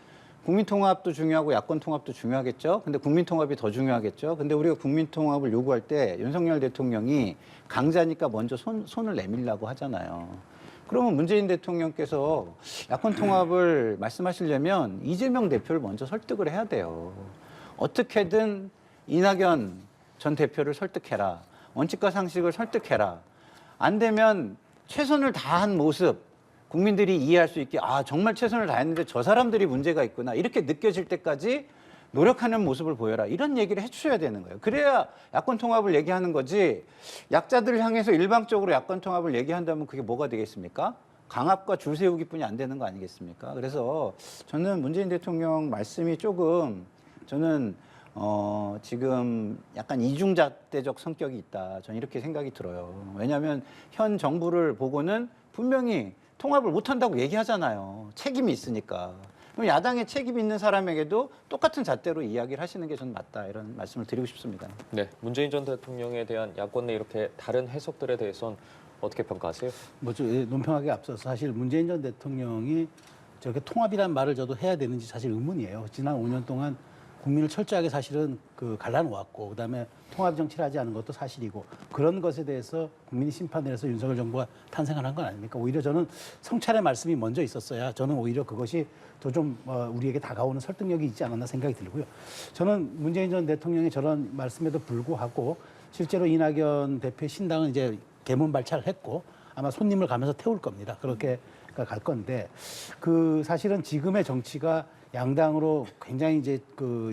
국민 통합도 중요하고 야권 통합도 중요하겠죠. 근데 국민 통합이 더 중요하겠죠. 근데 우리가 국민 통합을 요구할 때 윤석열 대통령이 강자니까 먼저 손을 내밀라고 하잖아요. 그러면 문재인 대통령께서 야권 통합을 말씀하시려면 이재명 대표를 먼저 설득을 해야 돼요. 어떻게든 이낙연 전 대표를 설득해라. 원칙과 상식을 설득해라. 안 되면 최선을 다한 모습 국민들이 이해할 수 있게 아 정말 최선을 다했는데 저 사람들이 문제가 있구나 이렇게 느껴질 때까지 노력하는 모습을 보여라 이런 얘기를 해주셔야 되는 거예요. 그래야 야권 통합을 얘기하는 거지 약자들을 향해서 일방적으로 야권 통합을 얘기한다면 그게 뭐가 되겠습니까? 강압과 줄 세우기뿐이 안 되는 거 아니겠습니까? 그래서 저는 문재인 대통령 말씀이 조금 저는 지금 약간 이중잣대적 성격이 있다. 저는 이렇게 생각이 들어요. 왜냐하면 현 정부를 보고는 분명히 통합을 못한다고 얘기하잖아요. 책임이 있으니까. 그럼 야당에 책임 있는 사람에게도 똑같은 잣대로 이야기를 하시는 게 저는 맞다. 이런 말씀을 드리고 싶습니다. 네, 문재인 전 대통령에 대한 야권 내 이렇게 다른 해석들에 대해서는 어떻게 평가하세요? 뭐죠? 논평하게 앞서서 사실 문재인 전 대통령이 저렇게 통합이란 말을 저도 해야 되는지 사실 의문이에요. 지난 5년 동안 국민을 철저하게 사실은 갈라놓았고 그다음에 통합 정치를 하지 않은 것도 사실이고 그런 것에 대해서 국민이 심판을 해서 윤석열 정부가 탄생한 건 아닙니까? 오히려 저는 성찰의 말씀이 먼저 있었어야 저는 오히려 그것이 더 좀 우리에게 다가오는 설득력이 있지 않았나 생각이 들고요. 저는 문재인 전 대통령의 저런 말씀에도 불구하고 실제로 이낙연 대표의 신당은 이제 개문 발차를 했고 아마 손님을 가면서 태울 겁니다. 그렇게 갈 건데 사실은 지금의 정치가 양당으로 굉장히 이제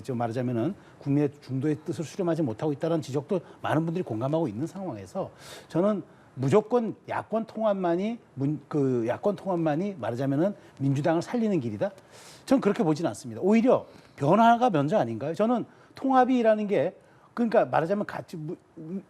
좀 말하자면은 국민의 중도의 뜻을 수렴하지 못하고 있다는 지적도 많은 분들이 공감하고 있는 상황에서 저는 무조건 야권 통합만이 말하자면은 민주당을 살리는 길이다. 저는 그렇게 보지는 않습니다. 오히려 변화가 먼저 아닌가요? 저는 통합이라는 게 그러니까 말하자면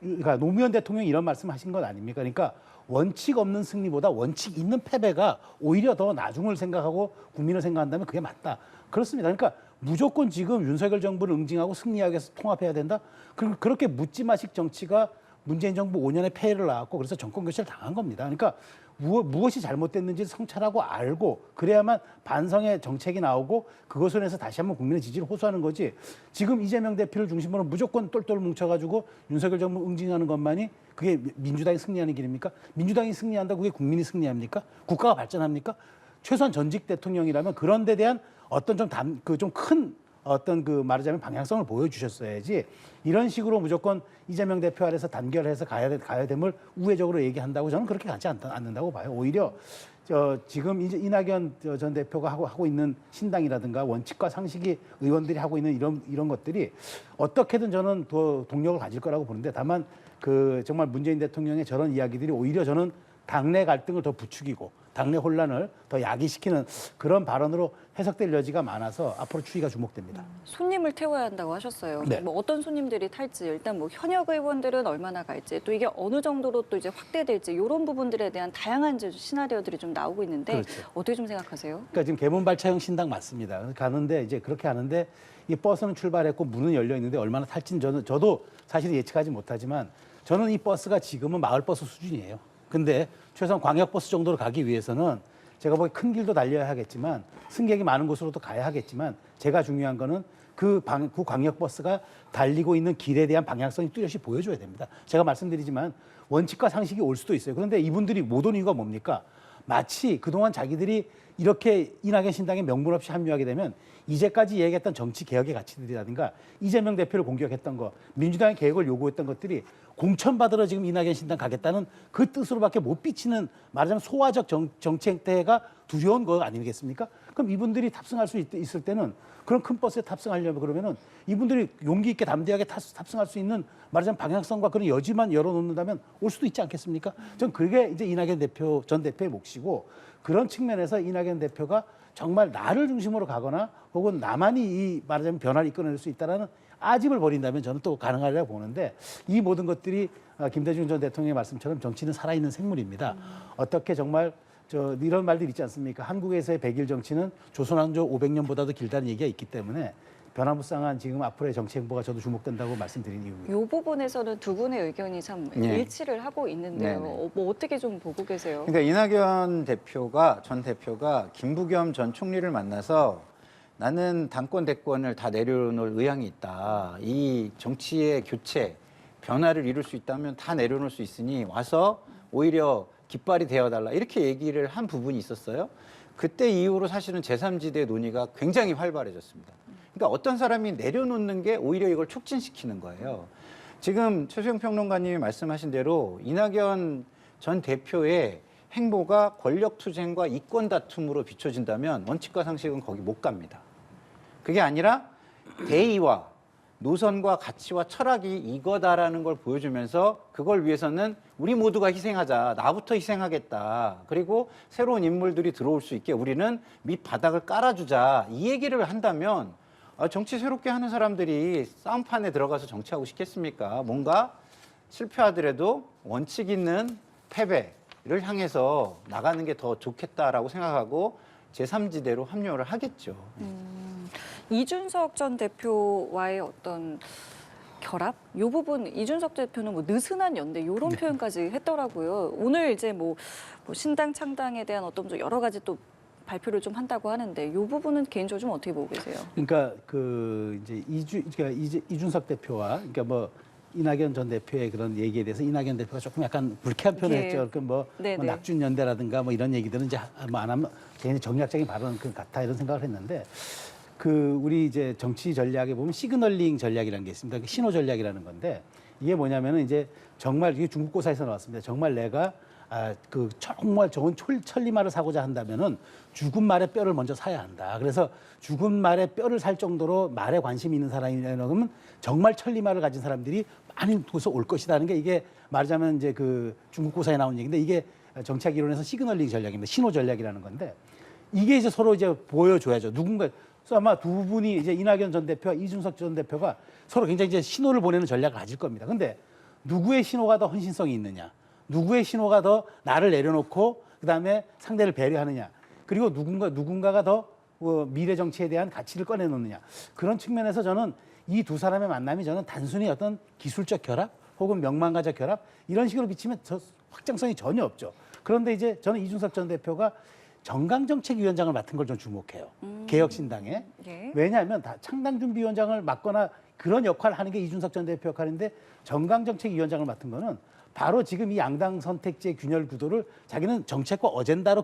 그러니까 노무현 대통령이 이런 말씀하신 건 아닙니까? 그러니까 원칙 없는 승리보다 원칙 있는 패배가 오히려 더 나중을 생각하고 국민을 생각한다면 그게 맞다. 그렇습니다. 그러니까 무조건 지금 윤석열 정부를 응징하고 승리하기 위해서 통합해야 된다. 그렇게 묻지마식 정치가 문재인 정부 5년의 폐해를 낳았고 그래서 정권 교체를 당한 겁니다. 그러니까 무엇이 잘못됐는지 성찰하고 알고 그래야만 반성의 정책이 나오고 그것을 해서 다시 한번 국민의 지지를 호소하는 거지. 지금 이재명 대표를 중심으로 무조건 똘똘 뭉쳐가지고 윤석열 정부 응징하는 것만이 그게 민주당이 승리하는 길입니까? 민주당이 승리한다고 그게 국민이 승리합니까? 국가가 발전합니까? 최소한 전직 대통령이라면 그런 데 대한 어떤 좀 큰 어떤 말하자면 방향성을 보여주셨어야지 이런 식으로 무조건 이재명 대표 아래서 단결해서 가야 됨을 우회적으로 얘기한다고 저는 그렇게 가지 않는다고 봐요. 오히려 지금 이제 이낙연 전 대표가 하고 있는 신당이라든가 원칙과 상식이 의원들이 하고 있는 이런 것들이 어떻게든 저는 더 동력을 가질 거라고 보는데 다만 정말 문재인 대통령의 저런 이야기들이 오히려 저는 당내 갈등을 더 부추기고 당내 혼란을 더 야기시키는 그런 발언으로 해석될 여지가 많아서 앞으로 추이가 주목됩니다. 손님을 태워야 한다고 하셨어요. 네. 뭐 어떤 손님들이 탈지, 일단 뭐 현역 의원들은 얼마나 갈지, 또 이게 어느 정도로 또 이제 확대될지 이런 부분들에 대한 다양한 이제 시나리오들이 좀 나오고 있는데 그렇죠. 어떻게 좀 생각하세요? 그러니까 지금 개문발차형 신당 맞습니다. 가는데 이제 그렇게 하는데 이 버스는 출발했고 문은 열려 있는데 얼마나 탈지는 저도 사실 예측하지 못하지만 저는 이 버스가 지금은 마을버스 수준이에요. 근데 최소한 광역버스 정도로 가기 위해서는 제가 보기 큰 길도 달려야 하겠지만 승객이 많은 곳으로도 가야 하겠지만 제가 중요한 거는 그 광역버스가 달리고 있는 길에 대한 방향성이 뚜렷이 보여줘야 됩니다. 제가 말씀드리지만 원칙과 상식이 올 수도 있어요. 그런데 이분들이 못 온 이유가 뭡니까? 마치 그동안 자기들이 이렇게 이낙연 신당에 명분 없이 합류하게 되면 이제까지 얘기했던 정치 개혁의 가치들이라든가 이재명 대표를 공격했던 거, 민주당의 개혁을 요구했던 것들이 공천받으러 지금 이낙연 신당 가겠다는 그 뜻으로밖에 못 비치는 말하자면 소화적 정치 행태가 두려운 거 아니겠습니까? 그럼 이분들이 탑승할 수 있을 때는 그런 큰 버스에 탑승하려면 그러면은 이분들이 용기 있게 담대하게 탑승할 수 있는 말하자면 방향성과 그런 여지만 열어놓는다면 올 수도 있지 않겠습니까? 전 그게 이제 이낙연 전 대표의 몫이고 그런 측면에서 이낙연 대표가 정말 나를 중심으로 가거나 혹은 나만이 이 말하자면 변화를 이끌어낼 수 있다라는 아집을 벌인다면 저는 또 가능하리라고 보는데 이 모든 것들이 김대중 전 대통령의 말씀처럼 정치는 살아있는 생물입니다. 어떻게 정말 이런 말들 있지 않습니까? 한국에서의 100일 정치는 조선왕조 500년보다도 길다는 얘기가 있기 때문에 변화무쌍한 지금 앞으로의 정치 행보가 저도 주목된다고 말씀드린 이유입니다. 이 부분에서는 두 분의 의견이 참 네. 일치를 하고 있는데요. 네. 뭐 어떻게 좀 보고 계세요? 그러니까 이낙연 전 대표가 김부겸 전 총리를 만나서 나는 당권 대권을 다 내려놓을 의향이 있다. 이 정치의 교체, 변화를 이룰 수 있다면 다 내려놓을 수 있으니 와서 오히려 깃발이 되어달라. 이렇게 얘기를 한 부분이 있었어요. 그때 이후로 사실은 제3지대 논의가 굉장히 활발해졌습니다. 그러니까 어떤 사람이 내려놓는 게 오히려 이걸 촉진시키는 거예요. 지금 최수영 평론가님이 말씀하신 대로 이낙연 전 대표의 행보가 권력투쟁과 이권 다툼으로 비춰진다면 원칙과 상식은 거기 못 갑니다. 그게 아니라 대의와 노선과 가치와 철학이 이거다라는 걸 보여주면서 그걸 위해서는 우리 모두가 희생하자. 나부터 희생하겠다. 그리고 새로운 인물들이 들어올 수 있게 우리는 밑바닥을 깔아주자. 이 얘기를 한다면 정치 새롭게 하는 사람들이 싸움판에 들어가서 정치하고 싶겠습니까? 뭔가 실패하더라도 원칙 있는 패배를 향해서 나가는 게 더 좋겠다라고 생각하고 제3지대로 합류를 하겠죠. 이준석 전 대표와의 어떤 결합? 이 부분 이준석 대표는 뭐 느슨한 연대 이런 표현까지 했더라고요. 오늘 이제 뭐 신당 창당에 대한 어떤 좀 여러 가지 또 발표를 좀 한다고 하는데 이 부분은 개인적으로 좀 어떻게 보고 계세요? 그러니까 이제 이준석 대표와 그러니까 뭐 이낙연 전 대표의 그런 얘기에 대해서 이낙연 대표가 조금 약간 불쾌한 표현을 예. 했죠. 그러니까 뭐 낙준 연대라든가 뭐 이런 얘기들은 이제 뭐 안 하면 굉장히 정략적인 발언 같아 이런 생각을 했는데 우리 이제 정치 전략에 보면 시그널링 전략이라는 게 있습니다. 신호 전략이라는 건데 이게 뭐냐면은 이제 정말 이게 중국고사에서 나왔습니다. 정말 내가 정말 좋은 천리말을 사고자 한다면은 죽은 말의 뼈를 먼저 사야 한다. 그래서 죽은 말의 뼈를 살 정도로 말에 관심이 있는 사람이라면 정말 천리말을 가진 사람들이 많이 곳에 올 것이라는 게 이게 말하자면 이제 중국고사에 나온 얘기인데 이게 정치학 이론에서 시그널링 전략입니다. 신호 전략이라는 건데 이게 이제 서로 이제 보여줘야죠. 그래서 아마 두 분이 이제 이낙연 전 대표와 이준석 전 대표가 서로 굉장히 이제 신호를 보내는 전략을 가질 겁니다. 근데 누구의 신호가 더 헌신성이 있느냐? 누구의 신호가 더 나를 내려놓고 그다음에 상대를 배려하느냐? 그리고 누군가가 더 미래 정치에 대한 가치를 꺼내놓느냐? 그런 측면에서 저는 이 두 사람의 만남이 저는 단순히 어떤 기술적 결합 혹은 명망가적 결합 이런 식으로 비치면 확장성이 전혀 없죠. 그런데 이제 저는 이준석 전 대표가 정강정책위원장을 맡은 걸 좀 주목해요. 개혁신당에. 예. 왜냐하면 다 창당준비위원장을 맡거나 그런 역할을 하는 게 이준석 전 대표 역할인데 정강정책위원장을 맡은 거는 바로 지금 이 양당 선택제 균열 구도를 자기는 정책과 어젠다로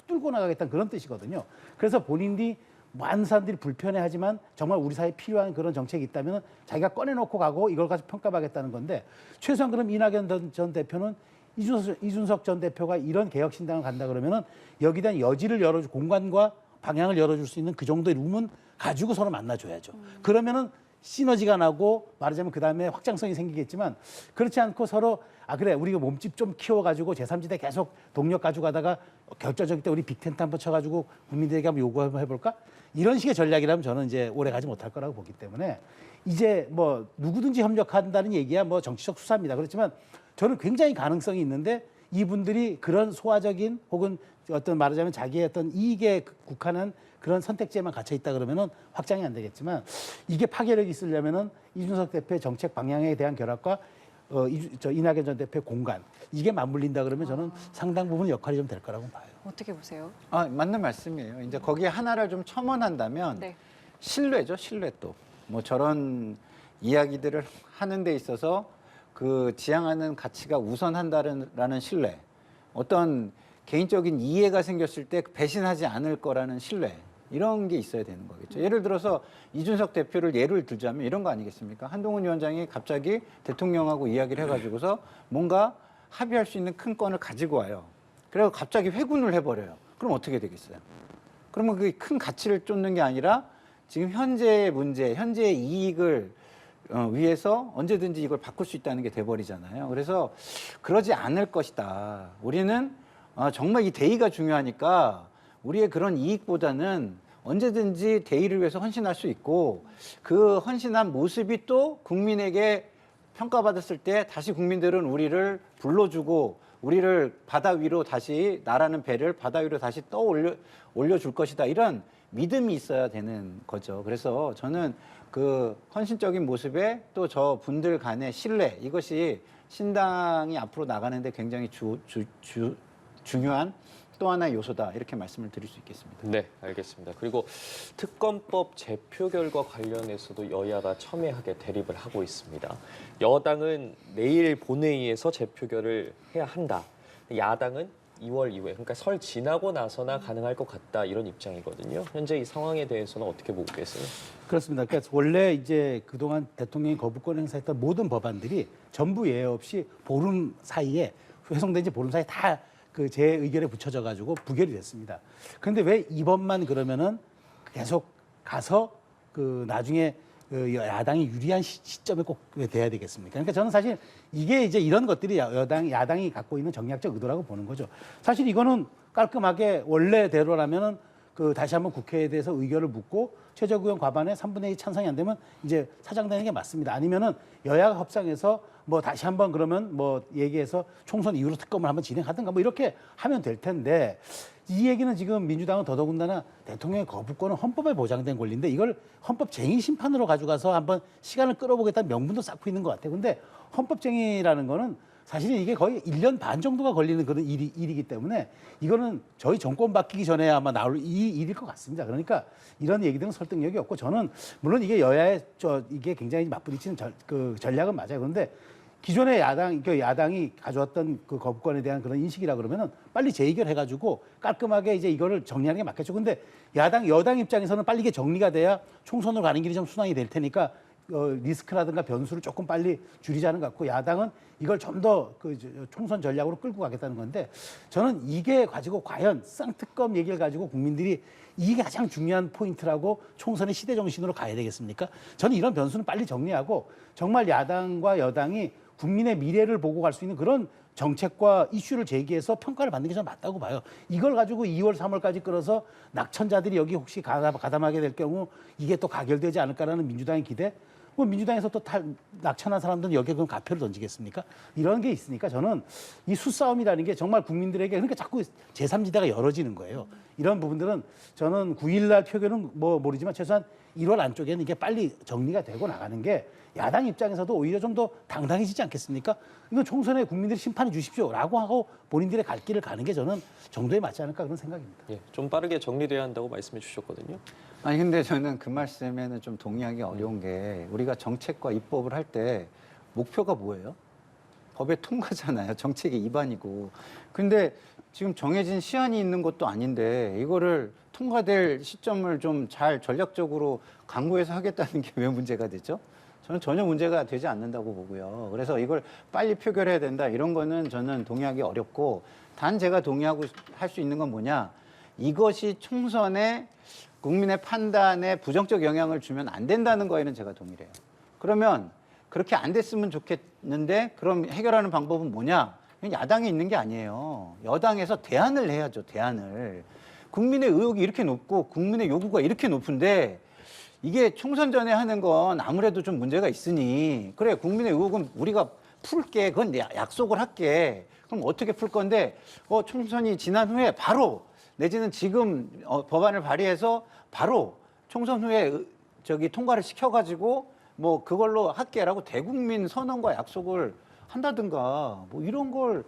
뚫고 나가겠다는 그런 뜻이거든요. 그래서 본인이 많은 사람들이 불편해하지만 정말 우리 사회에 필요한 그런 정책이 있다면 자기가 꺼내놓고 가고 이걸 가지고 평가하겠다는 건데 최소한 그럼 이낙연 전 대표는 이준석 전 대표가 이런 개혁신당을 간다 그러면은 여기에 대한 여지를 열어줄 공간과 방향을 열어줄 수 있는 그 정도의 룸은 가지고 서로 만나줘야죠. 그러면은 시너지가 나고 말하자면 그다음에 확장성이 생기겠지만 그렇지 않고 서로 그래 우리가 몸집 좀 키워가지고 제3지대 계속 동력 가지고 가다가 결정적일 때 우리 빅텐트 한번 쳐가지고 국민들에게 한번 요구 한번 해볼까? 이런 식의 전략이라면 저는 이제 오래 가지 못할 거라고 보기 때문에 이제 뭐 누구든지 협력한다는 얘기야 뭐 정치적 수사입니다. 그렇지만 저는 굉장히 가능성이 있는데 이분들이 그런 소화적인 혹은 어떤 말하자면 자기의 어떤 이익에 국한한 그런 선택지에만 갇혀 있다 그러면은 확장이 안 되겠지만 이게 파괴력이 있으려면은 이준석 대표의 정책 방향에 대한 결합과 이낙연 전 대표의 공간 이게 맞물린다 그러면 저는 상당 부분 역할이 좀 될 거라고 봐요. 어떻게 보세요? 맞는 말씀이에요. 이제 거기에 하나를 좀 첨언한다면 네. 신뢰죠, 신뢰 또. 뭐 저런 이야기들을 하는 데 있어서 그 지향하는 가치가 우선한다라는 신뢰. 어떤 개인적인 이해가 생겼을 때 배신하지 않을 거라는 신뢰. 이런 게 있어야 되는 거겠죠. 예를 들어서 이준석 대표를 예를 들자면 이런 거 아니겠습니까? 한동훈 위원장이 갑자기 대통령하고 이야기를 해가지고서 뭔가 합의할 수 있는 큰 건을 가지고 와요. 그래서 갑자기 회군을 해버려요. 그럼 어떻게 되겠어요? 그러면 그 큰 가치를 쫓는 게 아니라 지금 현재의 문제, 현재의 이익을 위해서 언제든지 이걸 바꿀 수 있다는 게 돼버리잖아요. 그래서 그러지 않을 것이다. 우리는 정말 이 대의가 중요하니까 우리의 그런 이익보다는 언제든지 대의를 위해서 헌신할 수 있고 그 헌신한 모습이 또 국민에게 평가받았을 때 다시 국민들은 우리를 불러주고 우리를 바다 위로 다시 나라는 배를 바다 위로 다시 올려줄 것이다. 이런 믿음이 있어야 되는 거죠. 그래서 저는 그 헌신적인 모습에 또 저 분들 간의 신뢰 이것이 신당이 앞으로 나가는데 굉장히 중요한 또 하나의 요소다 이렇게 말씀을 드릴 수 있겠습니다. 네, 알겠습니다. 그리고 특검법 제표 결과 관련해서도 여야가 첨예하게 대립을 하고 있습니다. 여당은 내일 본회의에서 재표결을 해야 한다. 야당은 2월 이후에, 그러니까 설 지나고 나서나 가능할 것 같다 이런 입장이거든요. 현재 이 상황에 대해서는 어떻게 보고 계세요? 그렇습니다. 그러니까 원래 이제 그동안 대통령이 거부권 행사했던 모든 법안들이 전부 예외 없이 보름 사이에 회송된 지 보름 사이에 다 그 제 의견에 붙여져 가지고 부결이 됐습니다. 그런데 왜 이번만 그러면은 계속 가서 그 나중에 그 야당이 유리한 시점에 꼭 왜 돼야 되겠습니까? 그러니까 저는 사실 이게 이제 이런 것들이 야당이 갖고 있는 정략적 의도라고 보는 거죠. 사실 이거는 깔끔하게 원래대로라면은 그 다시 한번 국회에 대해서 의견을 묻고 최저구형 과반에 3분의 2 찬성이 안 되면 이제 사장되는 게 맞습니다. 아니면은 여야가 협상해서 뭐 다시 한번 그러면 뭐 얘기해서 총선 이후로 특검을 한번 진행하든가 뭐 이렇게 하면 될 텐데 이 얘기는 지금 민주당은 더더군다나 대통령의 거부권은 헌법에 보장된 권리인데 이걸 헌법쟁의 심판으로 가져가서 한번 시간을 끌어보겠다는 명분도 쌓고 있는 것 같아요. 근데 헌법쟁의라는 거는 사실은 이게 거의 1년 반 정도가 걸리는 그런 일이기 때문에 이거는 저희 정권 바뀌기 전에 아마 나올 이 일일 것 같습니다. 그러니까 이런 얘기들은 설득력이 없고 저는 물론 이게 여야의 이게 굉장히 맞부딪히는 전략은 맞아요. 그런데 기존의 야당이 가져왔던 그 거부권에 대한 그런 인식이라 그러면은 빨리 재의결해가지고 깔끔하게 이제 이거를 정리하는 게 맞겠죠. 근데 여당 입장에서는 빨리 이게 정리가 돼야 총선으로 가는 길이 좀 순항이 될 테니까 리스크라든가 변수를 조금 빨리 줄이자는 것 같고 야당은 이걸 좀 더 그 총선 전략으로 끌고 가겠다는 건데 저는 이게 가지고 과연 쌍특검 얘기를 가지고 국민들이 이게 가장 중요한 포인트라고 총선의 시대 정신으로 가야 되겠습니까? 저는 이런 변수는 빨리 정리하고 정말 야당과 여당이 국민의 미래를 보고 갈 수 있는 그런 정책과 이슈를 제기해서 평가를 받는 게 저는 맞다고 봐요. 이걸 가지고 2월, 3월까지 끌어서 낙천자들이 여기 혹시 가담하게 될 경우 이게 또 가결되지 않을까라는 민주당의 기대? 뭐 민주당에서 또 낙천한 사람들은 여기에 그럼 가표를 던지겠습니까? 이런 게 있으니까 저는 이 수싸움이라는 게 정말 국민들에게 그러니까 자꾸 제3지대가 열어지는 거예요. 이런 부분들은 저는 9일 날 표결은 뭐 모르지만 최소한 1월 안쪽에는 이게 빨리 정리가 되고 나가는 게 야당 입장에서도 오히려 좀 더 당당해지지 않겠습니까? 이건 총선에 국민들이 심판해 주십시오라고 하고 본인들의 갈 길을 가는 게 저는 정도에 맞지 않을까 그런 생각입니다. 예, 좀 빠르게 정리돼야 한다고 말씀해 주셨거든요. 아니 근데 저는 그 말씀에는 좀 동의하기 어려운 게 우리가 정책과 입법을 할 때 목표가 뭐예요? 법의 통과잖아요. 정책의 위반이고. 근데 지금 정해진 시한이 있는 것도 아닌데 이거를 통과될 시점을 좀 잘 전략적으로 강구해서 하겠다는 게 왜 문제가 되죠? 저는 전혀 문제가 되지 않는다고 보고요. 그래서 이걸 빨리 표결해야 된다 이런 거는 저는 동의하기 어렵고 단 제가 동의하고 할 수 있는 건 뭐냐? 이것이 총선에 국민의 판단에 부정적 영향을 주면 안 된다는 거에는 제가 동의를 해요. 그러면 그렇게 안 됐으면 좋겠는데 그럼 해결하는 방법은 뭐냐? 야당이 있는 게 아니에요. 여당에서 대안을 해야죠. 대안을. 국민의 의혹이 이렇게 높고 국민의 요구가 이렇게 높은데 이게 총선 전에 하는 건 아무래도 좀 문제가 있으니 그래 국민의 의혹은 우리가 풀게 그건 약속을 할게. 그럼 어떻게 풀 건데 총선이 지난 후에 바로 내지는 지금 법안을 발의해서 바로 총선 후에 통과를 시켜가지고 뭐 그걸로 할게라고 대국민 선언과 약속을 한다든가 뭐 이런 걸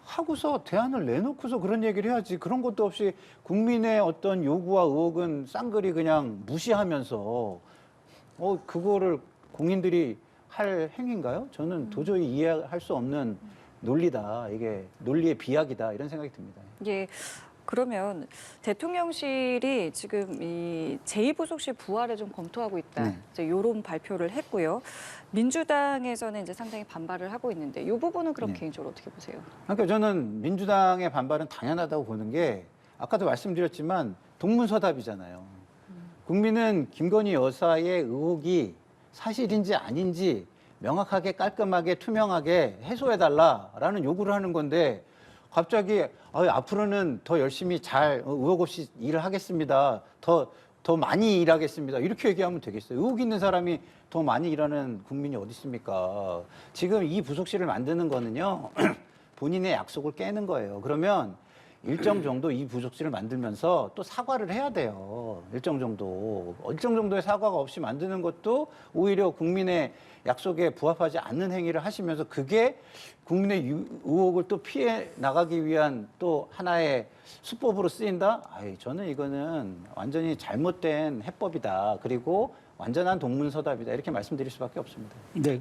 하고서 대안을 내놓고서 그런 얘기를 해야지. 그런 것도 없이 국민의 어떤 요구와 의혹은 쌍그리 그냥 무시하면서 그거를 국민들이 할 행위인가요? 저는 도저히 이해할 수 없는 논리다. 이게 논리의 비약이다. 이런 생각이 듭니다. 예. 그러면 대통령실이 지금 이 제2부속실 부활을 좀 검토하고 있다. 네. 이제 이런 발표를 했고요. 민주당에서는 이제 상당히 반발을 하고 있는데 이 부분은 그럼 네. 개인적으로 어떻게 보세요? 그러니까 저는 민주당의 반발은 당연하다고 보는 게 아까도 말씀드렸지만 동문서답이잖아요. 국민은 김건희 여사의 의혹이 사실인지 아닌지 명확하게 깔끔하게 투명하게 해소해달라라는 요구를 하는 건데 갑자기 앞으로는 더 열심히 잘 의혹 없이 일을 하겠습니다. 더 많이 일하겠습니다. 이렇게 얘기하면 되겠어요. 의혹 있는 사람이 더 많이 일하는 국민이 어디 있습니까? 지금 이 부속실을 만드는 거는요. 본인의 약속을 깨는 거예요. 그러면 일정 정도 이 부속실을 만들면서 또 사과를 해야 돼요. 일정 정도의 사과가 없이 만드는 것도 오히려 국민의 약속에 부합하지 않는 행위를 하시면서 그게 국민의 의혹을 또 피해 나가기 위한 또 하나의 수법으로 쓰인다? 저는 이거는 완전히 잘못된 해법이다. 그리고 완전한 동문서답이다. 이렇게 말씀드릴 수밖에 없습니다. 네,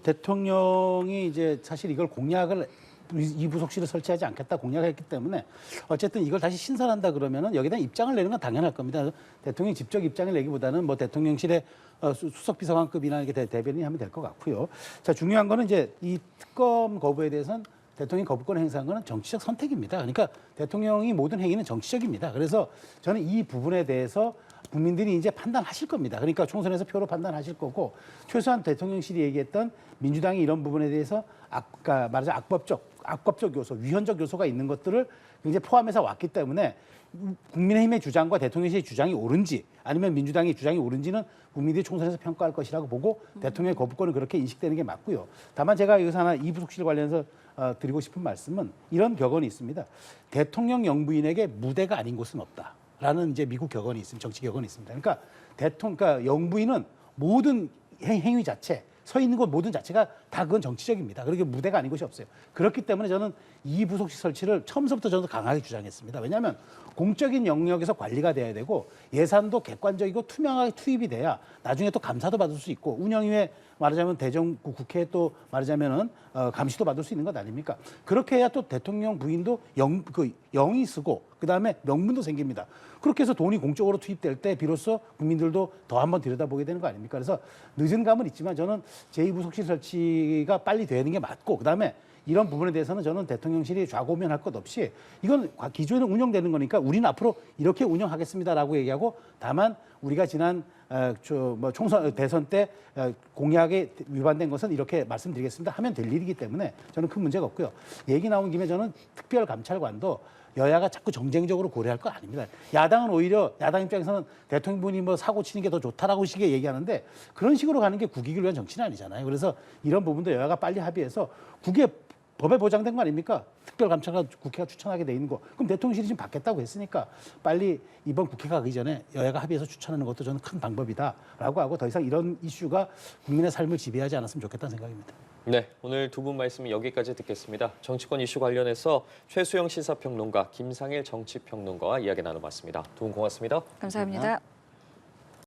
대통령이 이제 사실 이걸 공약을 이 부속실을 설치하지 않겠다 공약했기 때문에 어쨌든 이걸 다시 신설한다 그러면은 여기다 입장을 내는 건 당연할 겁니다. 대통령이 직접 입장을 내기보다는 뭐 대통령실의 수석비서관급이나 이렇게 대변인이 하면 될 것 같고요. 자, 중요한 거는 이제 이 특검 거부에 대해서는 대통령이 거부권 행사한 거는 정치적 선택입니다. 그러니까 대통령이 모든 행위는 정치적입니다. 그래서 저는 이 부분에 대해서 국민들이 이제 판단하실 겁니다. 그러니까 총선에서 표로 판단하실 거고 최소한 대통령실이 얘기했던 민주당이 이런 부분에 대해서 아까 말하자면 악법적 요소, 위헌적 요소가 있는 것들을 굉장히 포함해서 왔기 때문에 국민의힘의 주장과 대통령실의 주장이 옳은지 아니면 민주당의 주장이 옳은지는 국민들이 총선에서 평가할 것이라고 보고 대통령의 거부권은 그렇게 인식되는 게 맞고요. 다만 제가 여기서 하나 이 부속실 관련해서 드리고 싶은 말씀은 이런 격언이 있습니다. 대통령 영부인에게 무대가 아닌 곳은 없다라는 이제 미국 격언이 있습니다. 정치 격언이 있습니다. 그러니까 영부인은 모든 행위 자체 서 있는 곳 모든 자체가 다 그건 정치적입니다. 그렇게 무대가 아닌 것이 없어요. 그렇기 때문에 저는 이 부속실 설치를 처음부터 저는 강하게 주장했습니다. 왜냐하면 공적인 영역에서 관리가 돼야 되고 예산도 객관적이고 투명하게 투입이 돼야 나중에 또 감사도 받을 수 있고 운영위에 말하자면 대정부 국회에 또 말하자면은 감시도 받을 수 있는 것 아닙니까? 그렇게 해야 또 대통령 부인도 영이 쓰고 그다음에 명분도 생깁니다. 그렇게 해서 돈이 공적으로 투입될 때 비로소 국민들도 더 한번 들여다보게 되는 거 아닙니까? 그래서 늦은 감은 있지만 저는 제2부속실 설치가 빨리 되는 게 맞고 그다음에 이런 부분에 대해서는 저는 대통령실이 좌고면할 것 없이 이건 기존에 운영되는 거니까 우리는 앞으로 이렇게 운영하겠습니다라고 얘기하고 다만 우리가 지난 총선 대선 때 공약에 위반된 것은 이렇게 말씀드리겠습니다 하면 될 일이기 때문에 저는 큰 문제가 없고요. 얘기 나온 김에 저는 특별감찰관도 여야가 자꾸 정쟁적으로 고려할 거 아닙니다. 야당은 오히려 야당 입장에서는 대통령분이 뭐 사고 치는 게 더 좋다라고 식의 얘기하는데 그런 식으로 가는 게 국익을 위한 정치는 아니잖아요. 그래서 이런 부분도 여야가 빨리 합의해서 국회 법에 보장된 거 아닙니까? 특별감찰관 국회가 추천하게 돼 있는 거. 그럼 대통령실이 지금 받겠다고 했으니까 빨리 이번 국회가 가기 전에 여야가 합의해서 추천하는 것도 저는 큰 방법이다라고 하고 더 이상 이런 이슈가 국민의 삶을 지배하지 않았으면 좋겠다는 생각입니다. 네, 오늘 두 분 말씀 여기까지 듣겠습니다. 정치권 이슈 관련해서 최수영 시사평론가, 김상일 정치평론가와 이야기 나눠봤습니다. 두 분 고맙습니다. 감사합니다.